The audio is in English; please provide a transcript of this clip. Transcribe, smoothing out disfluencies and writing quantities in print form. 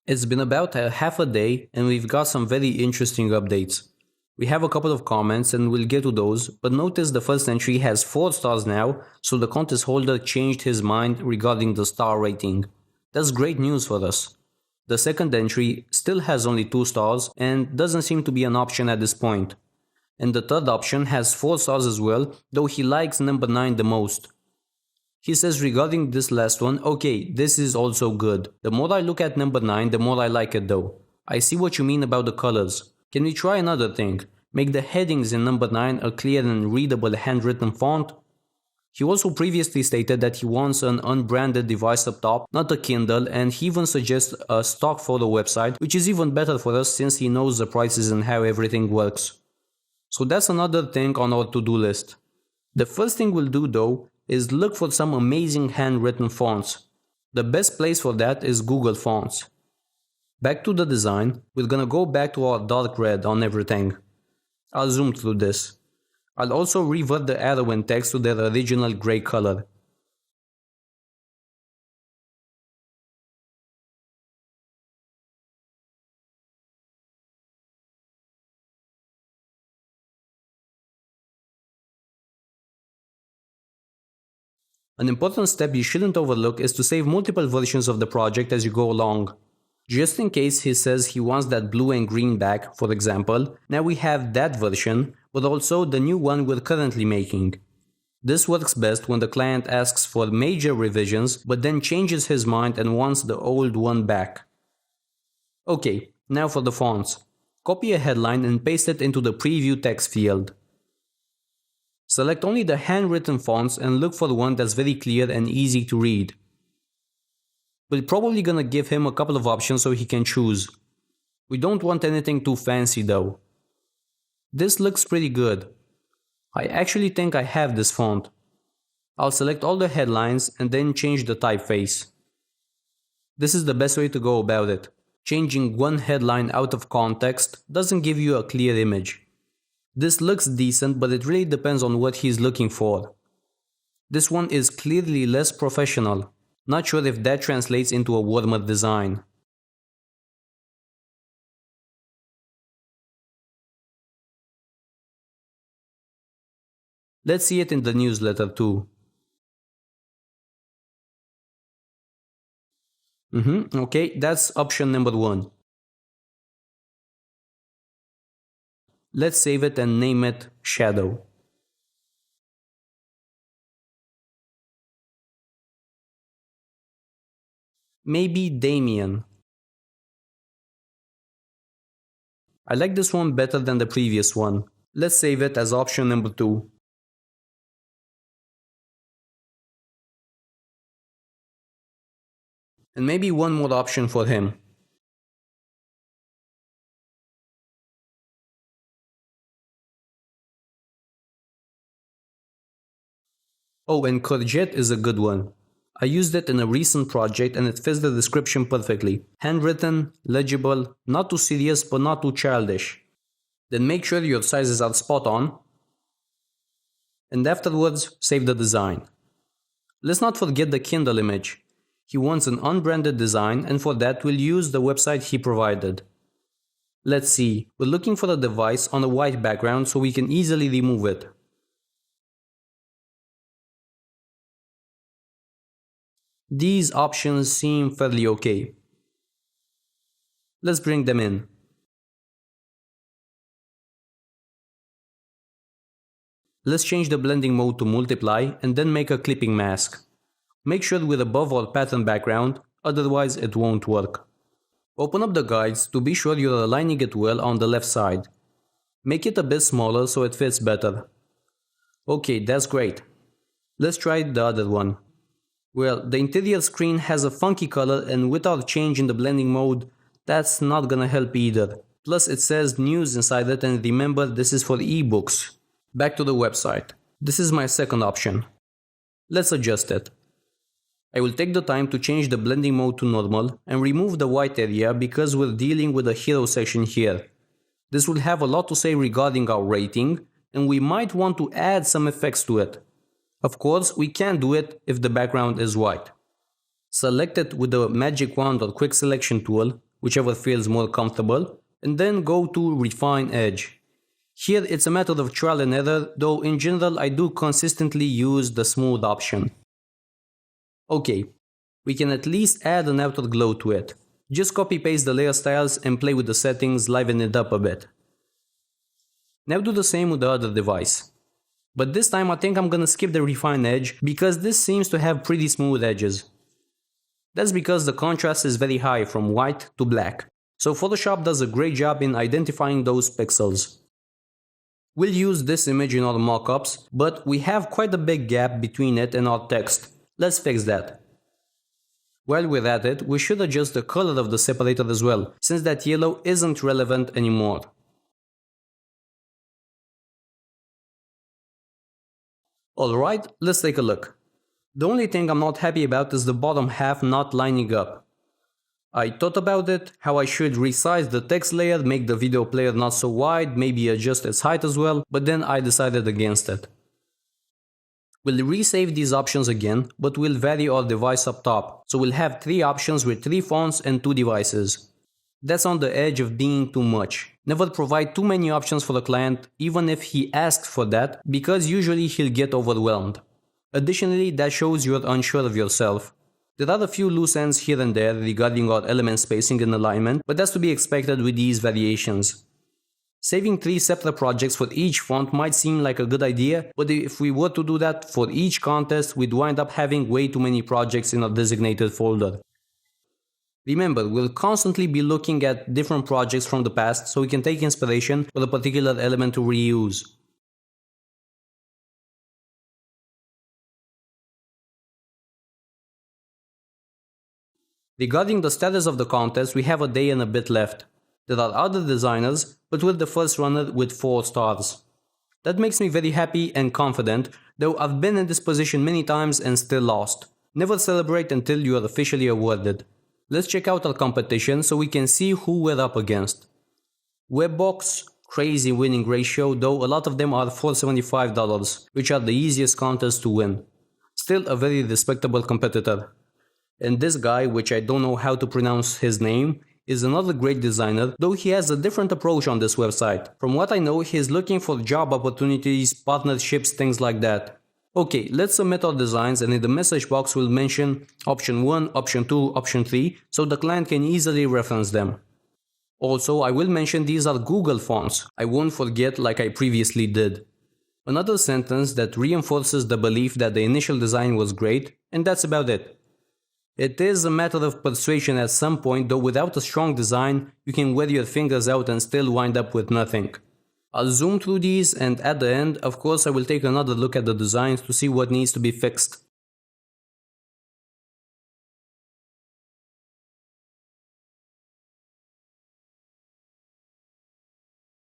It's been about a half a day and we've got some very interesting updates. We have a couple of comments and we'll get to those, but notice the first entry has 4 stars now, so the contest holder changed his mind regarding the star rating. That's great news for us. The second entry still has only 2 stars and doesn't seem to be an option at this point. And the third option has 4 stars as well, though he likes number 9 the most. He says regarding this last one, okay, this is also good. The more I look at number 9, the more I like it though. I see what you mean about the colors. Can we try another thing? Make the headings in number 9 a clear and readable handwritten font? He also previously stated that he wants an unbranded device up top, not a Kindle, and he even suggests a stock photo website, which is even better for us since he knows the prices and how everything works. So that's another thing on our to-do list. The first thing we'll do though is look for some amazing handwritten fonts. The best place for that is Google Fonts. Back to the design, we're gonna go back to our dark red on everything. I'll zoom through this. I'll also revert the arrow and text to their original grey color. An important step you shouldn't overlook is to save multiple versions of the project as you go along. Just in case he says he wants that blue and green back, for example, now we have that version, but also the new one we're currently making. This works best when the client asks for major revisions, but then changes his mind and wants the old one back. Okay, now for the fonts. Copy a headline and paste it into the preview text field. Select only the handwritten fonts and look for one that's very clear and easy to read. We're probably gonna give him a couple of options so he can choose. We don't want anything too fancy though. This looks pretty good. I actually think I have this font. I'll select all the headlines and then change the typeface. This is the best way to go about it. Changing one headline out of context doesn't give you a clear image. This looks decent, but it really depends on what he's looking for. This one is clearly less professional. Not sure if that translates into a warmer design. Let's see it in the newsletter too. Okay, that's option number 1. Let's save it and name it Shadow. Maybe Damien. I like this one better than the previous one. Let's save it as option number 2. And maybe one more option for him. Oh, and courgette is a good one. I used it in a recent project and it fits the description perfectly. Handwritten, legible, not too serious but not too childish. Then make sure your sizes are spot on. And afterwards, save the design. Let's not forget the Kindle image. He wants an unbranded design and for that we'll use the website he provided. Let's see, we're looking for a device on a white background so we can easily remove it. These options seem fairly okay. Let's bring them in. Let's change the blending mode to multiply and then make a clipping mask. Make sure we're above our pattern background, otherwise it won't work. Open up the guides to be sure you're aligning it well on the left side. Make it a bit smaller so it fits better. Okay, that's great. Let's try the other one. Well, the interior screen has a funky color and without change in the blending mode, that's not gonna help either. Plus it says news inside it and remember this is for ebooks. Back to the website. This is my second option. Let's adjust it. I will take the time to change the blending mode to normal and remove the white area because we're dealing with a hero section here. This will have a lot to say regarding our rating and we might want to add some effects to it. Of course, we can't do it if the background is white. Select it with the magic wand or quick selection tool, whichever feels more comfortable, and then go to Refine Edge. Here it's a matter of trial and error, though in general I do consistently use the smooth option. Okay, we can at least add an outer glow to it. Just copy paste the layer styles and play with the settings, liven it up a bit. Now do the same with the other device. But this time I think I'm gonna skip the Refine Edge because this seems to have pretty smooth edges. That's because the contrast is very high from white to black, so Photoshop does a great job in identifying those pixels. We'll use this image in our mockups, but we have quite a big gap between it and our text. Let's fix that. While we're at it, we should adjust the color of the separator as well, since that yellow isn't relevant anymore. Alright, let's take a look. The only thing I'm not happy about is the bottom half not lining up. I thought about it, how I should resize the text layer, make the video player not so wide, maybe adjust its height as well, but then I decided against it. We'll resave these options again, but we'll vary our device up top, so we'll have 3 options with 3 fonts and 2 devices. That's on the edge of being too much. Never provide too many options for the client, even if he asks for that, because usually he'll get overwhelmed. Additionally, that shows you're unsure of yourself. There are a few loose ends here and there regarding our element spacing and alignment, but that's to be expected with these variations. Saving 3 separate projects for each font might seem like a good idea, but if we were to do that for each contest, we'd wind up having way too many projects in a designated folder. Remember, we'll constantly be looking at different projects from the past so we can take inspiration for a particular element to reuse. Regarding the status of the contest, we have a day and a bit left. There are other designers, but we're the first runner with 4 stars. That makes me very happy and confident, though I've been in this position many times and still lost. Never celebrate until you are officially awarded. Let's check out our competition so we can see who we're up against. Webbox, crazy winning ratio, though a lot of them are $475, which are the easiest contests to win. Still a very respectable competitor. And this guy, which I don't know how to pronounce his name, is another great designer, though he has a different approach on this website. From what I know, he's looking for job opportunities, partnerships, things like that. Okay, let's submit our designs, and in the message box we'll mention option 1, option 2, option 3, so the client can easily reference them. Also, I will mention these are Google fonts, I won't forget like I previously did. Another sentence that reinforces the belief that the initial design was great, and that's about it. It is a matter of persuasion at some point, though without a strong design, you can wear your fingers out and still wind up with nothing. I'll zoom through these, and at the end, of course, I will take another look at the designs to see what needs to be fixed.